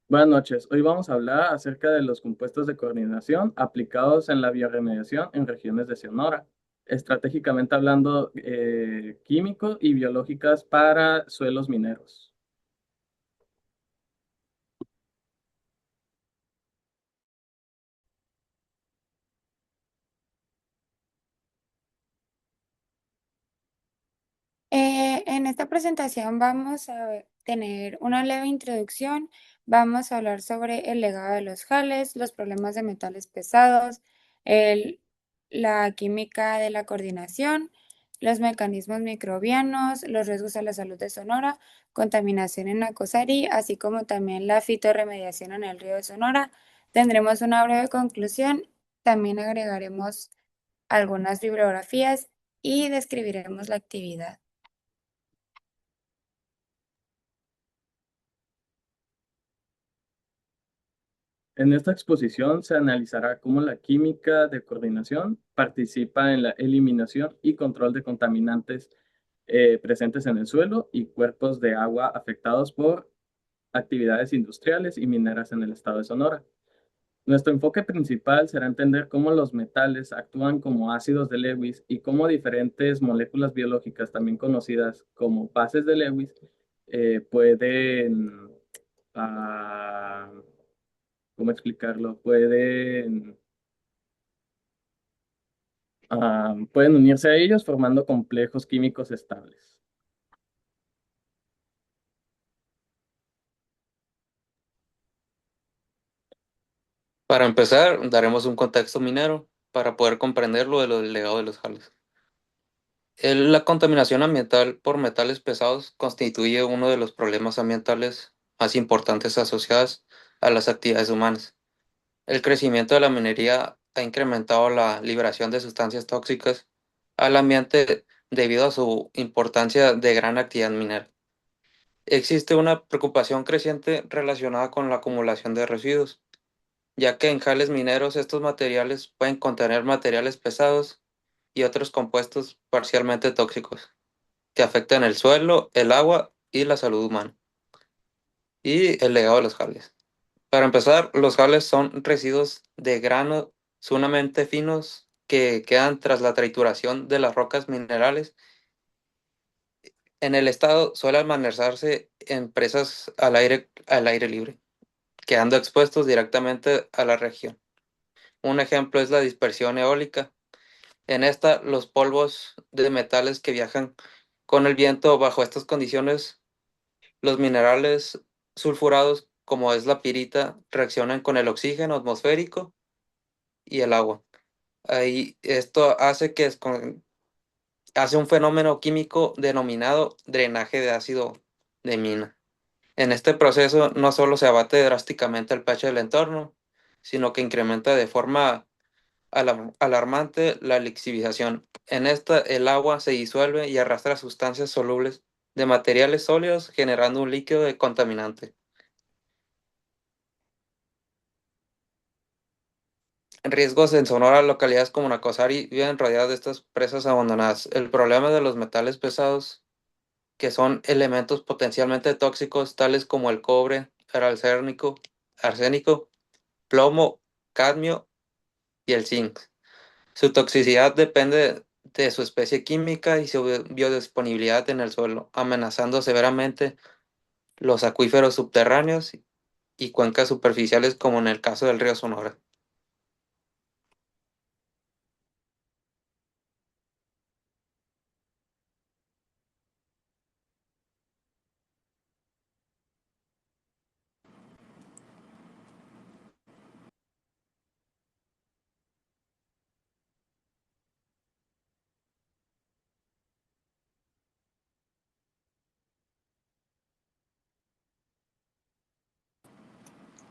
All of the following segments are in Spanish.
Buenas noches. Hoy vamos a hablar acerca de los compuestos de coordinación aplicados en la bioremediación en regiones de Sonora, estratégicamente hablando químico y biológicas para suelos mineros. En esta presentación vamos a tener una leve introducción. Vamos a hablar sobre el legado de los jales, los problemas de metales pesados, el- la química de la coordinación, los mecanismos microbianos, los riesgos a la salud de Sonora, contaminación en Nacosari, así como también la fitorremediación en el río de Sonora. Tendremos una breve conclusión. También agregaremos algunas bibliografías y describiremos la actividad. En esta exposición se analizará cómo la química de coordinación participa en la eliminación y control de contaminantes presentes en el suelo y cuerpos de agua afectados por actividades industriales y mineras en el estado de Sonora. Nuestro enfoque principal será entender cómo los metales actúan como ácidos de Lewis y cómo diferentes moléculas biológicas, también conocidas como bases de Lewis, pueden, ah, ¿cómo explicarlo? Pueden unirse a ellos formando complejos químicos estables. Para empezar, daremos un contexto minero para poder comprender lo del legado de los jales. La contaminación ambiental por metales pesados constituye uno de los problemas ambientales más importantes asociados a las actividades humanas. El crecimiento de la minería ha incrementado la liberación de sustancias tóxicas al ambiente debido a su importancia de gran actividad minera. Existe una preocupación creciente relacionada con la acumulación de residuos, ya que en jales mineros estos materiales pueden contener materiales pesados y otros compuestos parcialmente tóxicos que afectan el suelo, el agua y la salud humana. Y el legado de los jales. Para empezar, los jales son residuos de grano sumamente finos que quedan tras la trituración de las rocas minerales. En el estado suele almacenarse en presas al aire libre, quedando expuestos directamente a la región. Un ejemplo es la dispersión eólica. En esta, los polvos de metales que viajan con el viento bajo estas condiciones, los minerales sulfurados, como es la pirita, reaccionan con el oxígeno atmosférico y el agua. Ahí, esto hace un fenómeno químico denominado drenaje de ácido de mina. En este proceso no solo se abate drásticamente el pH del entorno, sino que incrementa de forma alarmante la lixivización. En esta, el agua se disuelve y arrastra sustancias solubles de materiales sólidos, generando un líquido de contaminante. Riesgos en Sonora, localidades como Nacosari viven rodeadas de estas presas abandonadas. El problema de los metales pesados, que son elementos potencialmente tóxicos, tales como el cobre, el arsénico, plomo, cadmio y el zinc. Su toxicidad depende de su especie química y su biodisponibilidad en el suelo, amenazando severamente los acuíferos subterráneos y cuencas superficiales, como en el caso del río Sonora.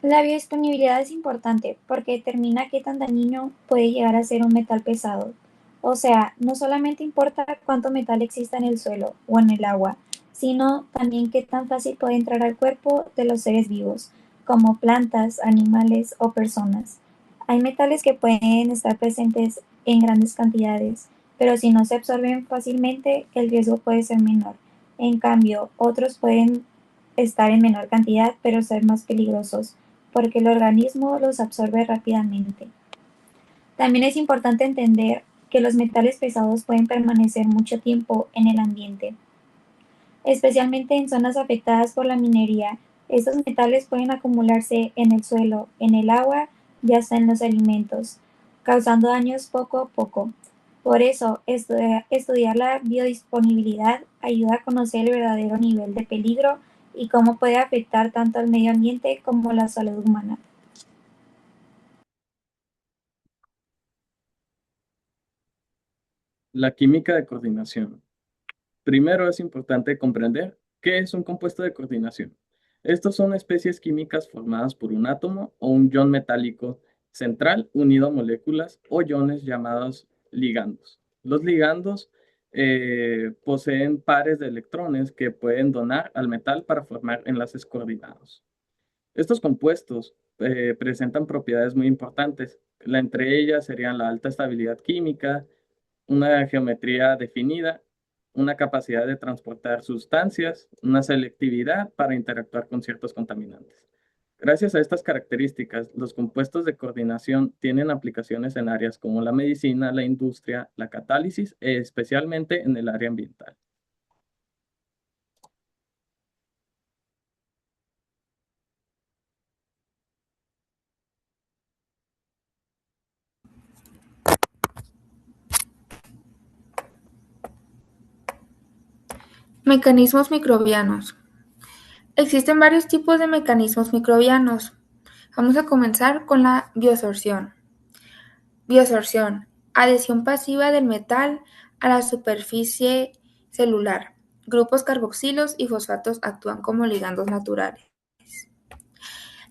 La biodisponibilidad es importante porque determina qué tan dañino puede llegar a ser un metal pesado. O sea, no solamente importa cuánto metal exista en el suelo o en el agua, sino también qué tan fácil puede entrar al cuerpo de los seres vivos, como plantas, animales o personas. Hay metales que pueden estar presentes en grandes cantidades, pero si no se absorben fácilmente, el riesgo puede ser menor. En cambio, otros pueden estar en menor cantidad, pero ser más peligrosos, porque el organismo los absorbe rápidamente. También es importante entender que los metales pesados pueden permanecer mucho tiempo en el ambiente, especialmente en zonas afectadas por la minería. Estos metales pueden acumularse en el suelo, en el agua y hasta en los alimentos, causando daños poco a poco. Por eso, estudiar la biodisponibilidad ayuda a conocer el verdadero nivel de peligro y cómo puede afectar tanto al medio ambiente como la salud humana. La química de coordinación. Primero es importante comprender qué es un compuesto de coordinación. Estos son especies químicas formadas por un átomo o un ion metálico central unido a moléculas o iones llamados ligandos. Los ligandos poseen pares de electrones que pueden donar al metal para formar enlaces coordinados. Estos compuestos presentan propiedades muy importantes. Entre ellas serían la alta estabilidad química, una geometría definida, una capacidad de transportar sustancias, una selectividad para interactuar con ciertos contaminantes. Gracias a estas características, los compuestos de coordinación tienen aplicaciones en áreas como la medicina, la industria, la catálisis, especialmente en el área ambiental. Mecanismos microbianos. Existen varios tipos de mecanismos microbianos. Vamos a comenzar con la biosorción. Biosorción. Adhesión pasiva del metal a la superficie celular. Grupos carboxilos y fosfatos actúan como ligandos naturales.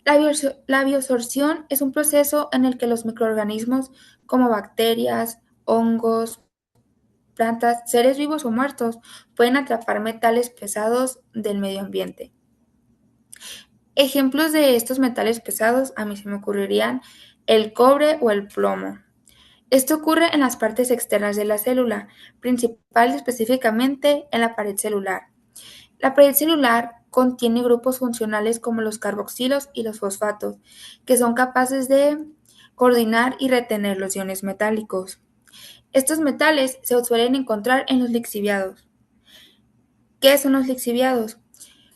La biosorción es un proceso en el que los microorganismos como bacterias, hongos, plantas, seres vivos o muertos pueden atrapar metales pesados del medio ambiente. Ejemplos de estos metales pesados a mí se me ocurrirían el cobre o el plomo. Esto ocurre en las partes externas de la célula, principal específicamente en la pared celular. La pared celular contiene grupos funcionales como los carboxilos y los fosfatos, que son capaces de coordinar y retener los iones metálicos. Estos metales se suelen encontrar en los lixiviados. ¿Qué son los lixiviados?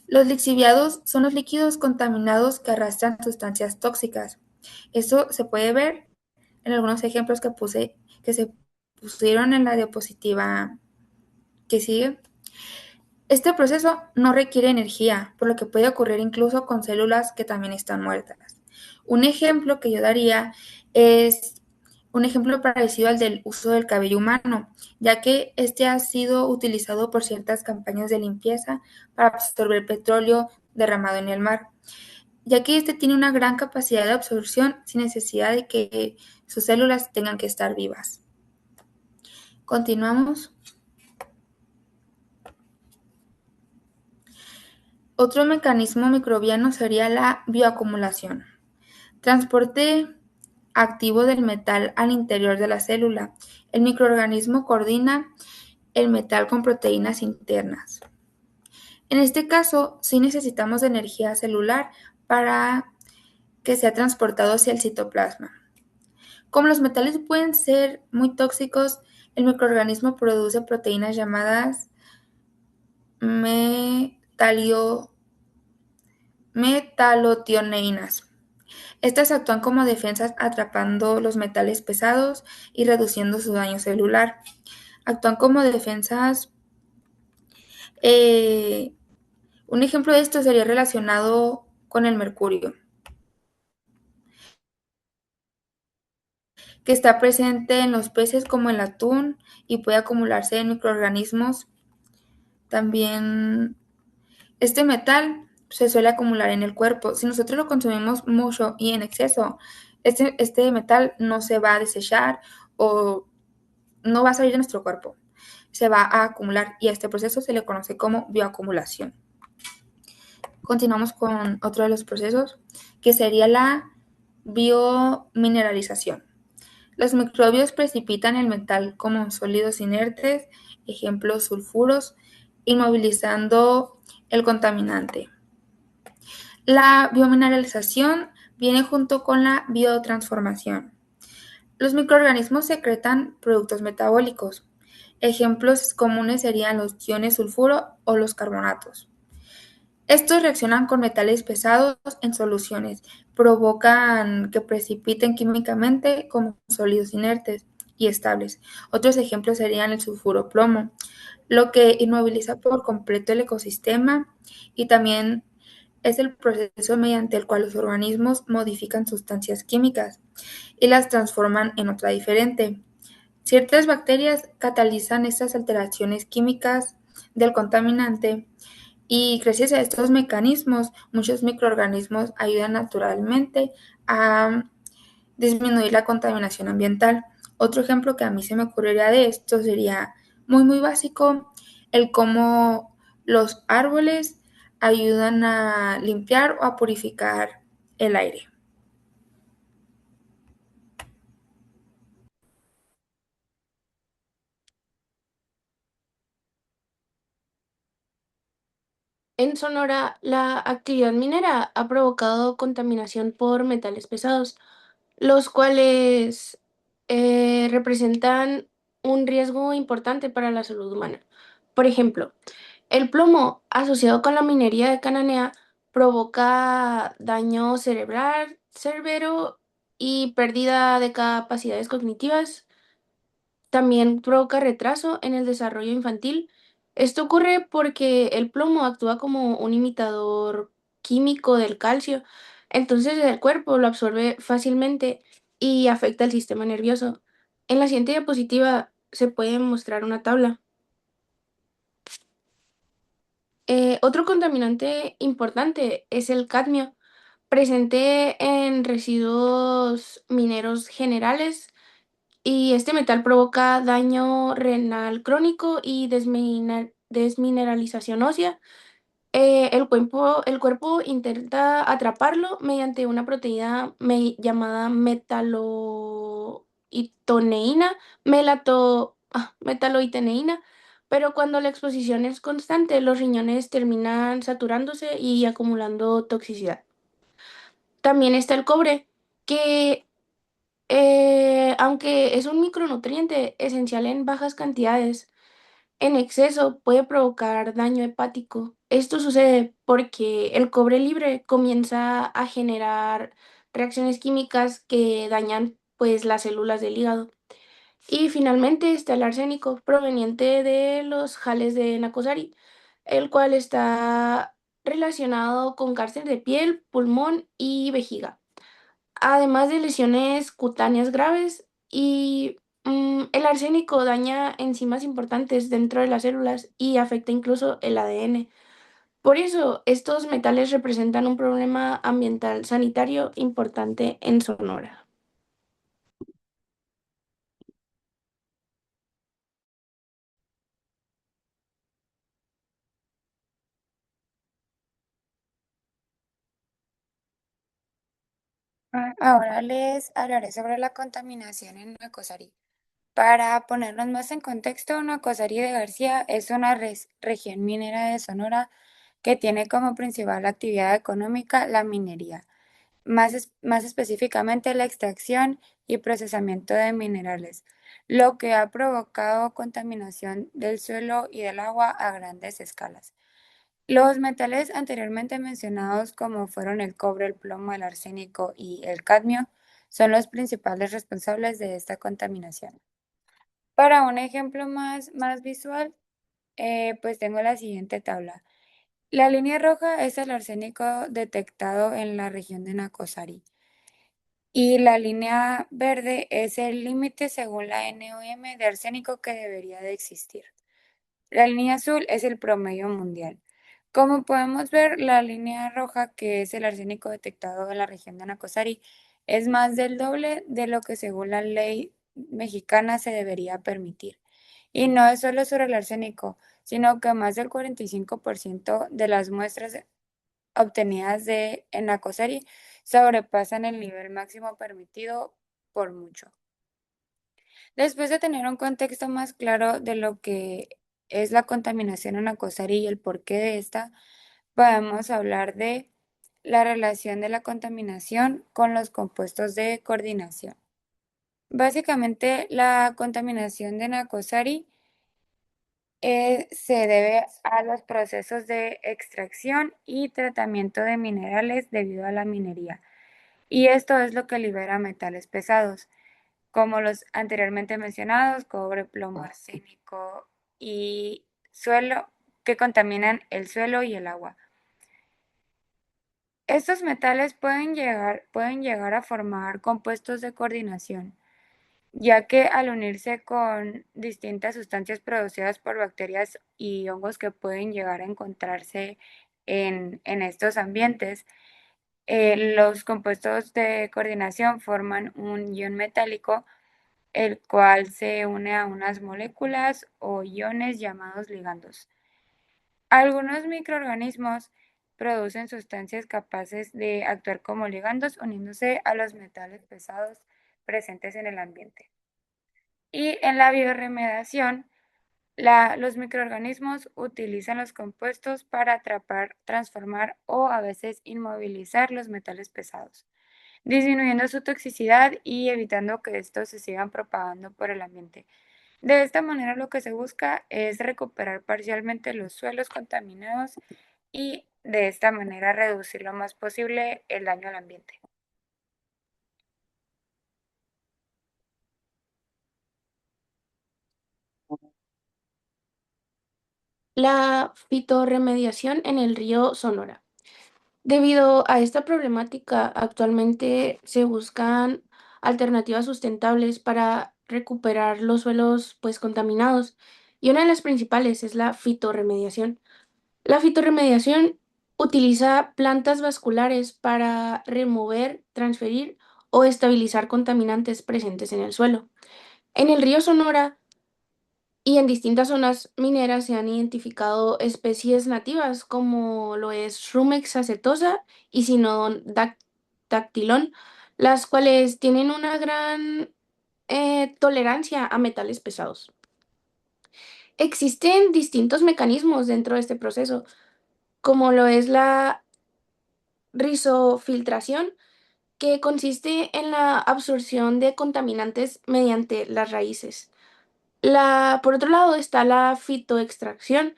Los lixiviados son los líquidos contaminados que arrastran sustancias tóxicas. Esto se puede ver en algunos ejemplos que se pusieron en la diapositiva que sigue. Este proceso no requiere energía, por lo que puede ocurrir incluso con células que también están muertas. Un ejemplo que yo daría es un ejemplo parecido al del uso del cabello humano, ya que este ha sido utilizado por ciertas campañas de limpieza para absorber petróleo derramado en el mar, ya que este tiene una gran capacidad de absorción sin necesidad de que sus células tengan que estar vivas. Continuamos. Otro mecanismo microbiano sería la bioacumulación. Transporte activo del metal al interior de la célula. El microorganismo coordina el metal con proteínas internas. En este caso, sí necesitamos de energía celular para que sea transportado hacia el citoplasma. Como los metales pueden ser muy tóxicos, el microorganismo produce proteínas llamadas metalotioneínas. Estas actúan como defensas atrapando los metales pesados y reduciendo su daño celular. Actúan como defensas. Un ejemplo de esto sería relacionado con el mercurio, que está presente en los peces como el atún y puede acumularse en microorganismos. También este metal se suele acumular en el cuerpo. Si nosotros lo consumimos mucho y en exceso, este metal no se va a desechar o no va a salir de nuestro cuerpo. Se va a acumular y a este proceso se le conoce como bioacumulación. Continuamos con otro de los procesos, que sería la biomineralización. Los microbios precipitan el metal como sólidos inertes, ejemplos sulfuros, inmovilizando el contaminante. La biomineralización viene junto con la biotransformación. Los microorganismos secretan productos metabólicos. Ejemplos comunes serían los iones sulfuro o los carbonatos. Estos reaccionan con metales pesados en soluciones, provocan que precipiten químicamente como sólidos inertes y estables. Otros ejemplos serían el sulfuro plomo, lo que inmoviliza por completo el ecosistema y también es el proceso mediante el cual los organismos modifican sustancias químicas y las transforman en otra diferente. Ciertas bacterias catalizan estas alteraciones químicas del contaminante y gracias a estos mecanismos muchos microorganismos ayudan naturalmente a disminuir la contaminación ambiental. Otro ejemplo que a mí se me ocurriría de esto sería muy básico, el cómo los árboles ayudan a limpiar o a purificar el aire. En Sonora, la actividad minera ha provocado contaminación por metales pesados, los cuales representan un riesgo importante para la salud humana. Por ejemplo, el plomo asociado con la minería de Cananea provoca daño cerebral severo y pérdida de capacidades cognitivas. También provoca retraso en el desarrollo infantil. Esto ocurre porque el plomo actúa como un imitador químico del calcio, entonces el cuerpo lo absorbe fácilmente y afecta el sistema nervioso. En la siguiente diapositiva se puede mostrar una tabla. Otro contaminante importante es el cadmio, presente en residuos mineros generales, y este metal provoca daño renal crónico y desmineralización ósea. El cuerpo intenta atraparlo mediante una proteína llamada metaloiteneína, pero cuando la exposición es constante, los riñones terminan saturándose y acumulando toxicidad. También está el cobre, que aunque es un micronutriente esencial en bajas cantidades, en exceso puede provocar daño hepático. Esto sucede porque el cobre libre comienza a generar reacciones químicas que dañan pues las células del hígado. Y finalmente está el arsénico proveniente de los jales de Nacosari, el cual está relacionado con cáncer de piel, pulmón y vejiga, además de lesiones cutáneas graves. Y el arsénico daña enzimas importantes dentro de las células y afecta incluso el ADN. Por eso, estos metales representan un problema ambiental sanitario importante en Sonora. Ahora les hablaré sobre la contaminación en Nacosari. Para ponernos más en contexto, Nacosari de García es una región minera de Sonora que tiene como principal actividad económica la minería, más específicamente la extracción y procesamiento de minerales, lo que ha provocado contaminación del suelo y del agua a grandes escalas. Los metales anteriormente mencionados, como fueron el cobre, el plomo, el arsénico y el cadmio, son los principales responsables de esta contaminación. Para un ejemplo más visual, pues tengo la siguiente tabla. La línea roja es el arsénico detectado en la región de Nacosari y la línea verde es el límite según la NOM de arsénico que debería de existir. La línea azul es el promedio mundial. Como podemos ver, la línea roja, que es el arsénico detectado en la región de Nacosari, es más del doble de lo que según la ley mexicana se debería permitir. Y no es solo sobre el arsénico, sino que más del 45% de las muestras obtenidas en Nacosari sobrepasan el nivel máximo permitido por mucho. Después de tener un contexto más claro de lo que es la contaminación en Nacosari y el porqué de esta, podemos hablar de la relación de la contaminación con los compuestos de coordinación. Básicamente, la contaminación de Nacosari se debe a los procesos de extracción y tratamiento de minerales debido a la minería. Y esto es lo que libera metales pesados, como los anteriormente mencionados, cobre, plomo, arsénico y suelo, que contaminan el suelo y el agua. Estos metales pueden llegar a formar compuestos de coordinación, ya que al unirse con distintas sustancias producidas por bacterias y hongos que pueden llegar a encontrarse en estos ambientes, los compuestos de coordinación forman un ion metálico, el cual se une a unas moléculas o iones llamados ligandos. Algunos microorganismos producen sustancias capaces de actuar como ligandos uniéndose a los metales pesados presentes en el ambiente. Y en la bioremediación, los microorganismos utilizan los compuestos para atrapar, transformar o a veces inmovilizar los metales pesados, disminuyendo su toxicidad y evitando que estos se sigan propagando por el ambiente. De esta manera lo que se busca es recuperar parcialmente los suelos contaminados y de esta manera reducir lo más posible el daño al ambiente. La fitorremediación en el río Sonora. Debido a esta problemática, actualmente se buscan alternativas sustentables para recuperar los suelos pues contaminados, y una de las principales es la fitorremediación. La fitorremediación utiliza plantas vasculares para remover, transferir o estabilizar contaminantes presentes en el suelo. En el río Sonora y en distintas zonas mineras se han identificado especies nativas como lo es Rumex acetosa y Sinodon dactylon, las cuales tienen una gran tolerancia a metales pesados. Existen distintos mecanismos dentro de este proceso, como lo es la rizofiltración, que consiste en la absorción de contaminantes mediante las raíces. Por otro lado está la fitoextracción,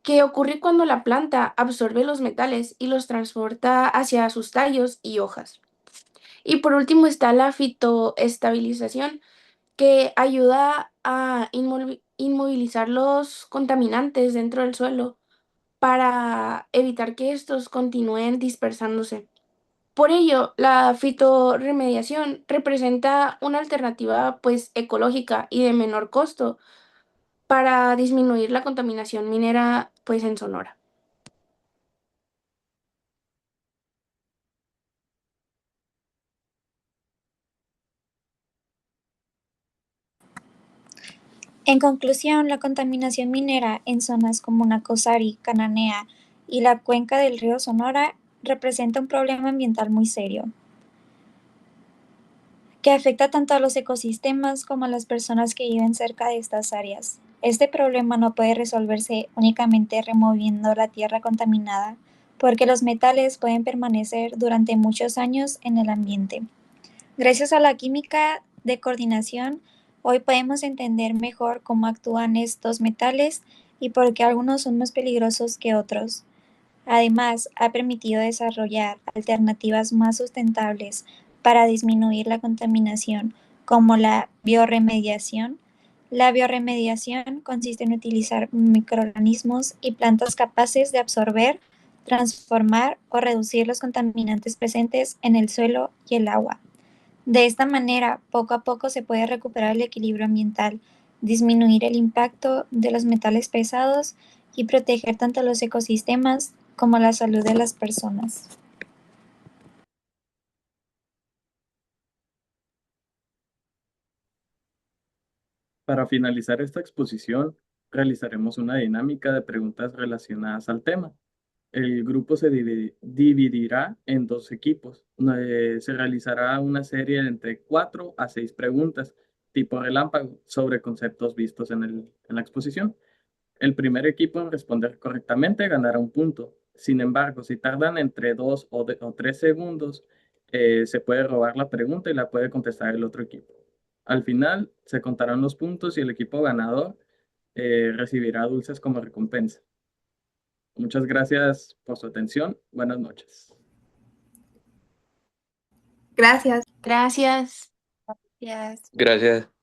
que ocurre cuando la planta absorbe los metales y los transporta hacia sus tallos y hojas. Y por último está la fitoestabilización, que ayuda a inmovilizar los contaminantes dentro del suelo para evitar que estos continúen dispersándose. Por ello, la fitorremediación representa una alternativa pues ecológica y de menor costo para disminuir la contaminación minera pues en Sonora. En conclusión, la contaminación minera en zonas como Nacosari, Cananea y la cuenca del río Sonora representa un problema ambiental muy serio, que afecta tanto a los ecosistemas como a las personas que viven cerca de estas áreas. Este problema no puede resolverse únicamente removiendo la tierra contaminada, porque los metales pueden permanecer durante muchos años en el ambiente. Gracias a la química de coordinación, hoy podemos entender mejor cómo actúan estos metales y por qué algunos son más peligrosos que otros. Además, ha permitido desarrollar alternativas más sustentables para disminuir la contaminación, como la bioremediación. La bioremediación consiste en utilizar microorganismos y plantas capaces de absorber, transformar o reducir los contaminantes presentes en el suelo y el agua. De esta manera, poco a poco se puede recuperar el equilibrio ambiental, disminuir el impacto de los metales pesados y proteger tanto los ecosistemas como la salud de las personas. Para finalizar esta exposición, realizaremos una dinámica de preguntas relacionadas al tema. El grupo se dividirá en dos equipos. Se realizará una serie de entre 4 a 6 preguntas, tipo relámpago, sobre conceptos vistos en la exposición. El primer equipo en responder correctamente ganará un punto. Sin embargo, si tardan entre 2 o 3 segundos, se puede robar la pregunta y la puede contestar el otro equipo. Al final, se contarán los puntos y el equipo ganador recibirá dulces como recompensa. Muchas gracias por su atención. Buenas noches. Gracias. Gracias. Gracias. Gracias.